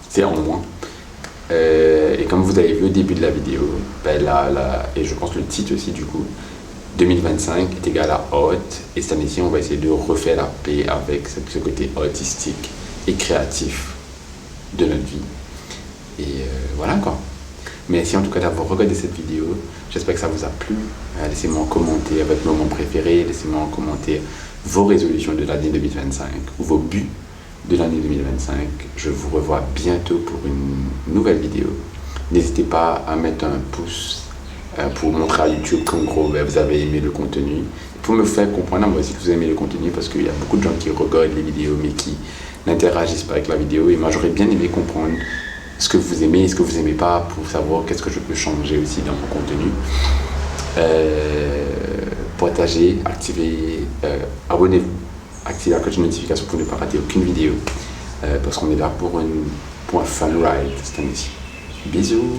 c'est en moi. Et comme vous avez vu au début de la vidéo, ben et je pense le titre aussi du coup, 2025 est égal à hot, et cette année-ci on va essayer de refaire la paix avec ce côté artistique et créatif de notre vie. Et voilà quoi. Merci en tout cas d'avoir regardé cette vidéo, j'espère que ça vous a plu. Laissez-moi en commentaire votre moment préféré, laissez-moi en commentaire vos résolutions de l'année 2025 ou vos buts de l'année 2025. Je vous revois bientôt pour une nouvelle vidéo. N'hésitez pas à mettre un pouce pour montrer à YouTube qu'en gros vous avez aimé le contenu, pour me faire comprendre moi aussi que vous aimez le contenu, parce qu'il y a beaucoup de gens qui regardent les vidéos mais qui n'interagissent pas avec la vidéo, et moi j'aurais bien aimé comprendre ce que vous aimez et ce que vous n'aimez pas, pour savoir qu'est-ce que je peux changer aussi dans mon contenu. Partagez, activez, abonnez-vous, activez la cloche de notification pour ne pas rater aucune vidéo, parce qu'on est là pour un fun ride cette année-ci. Bisous.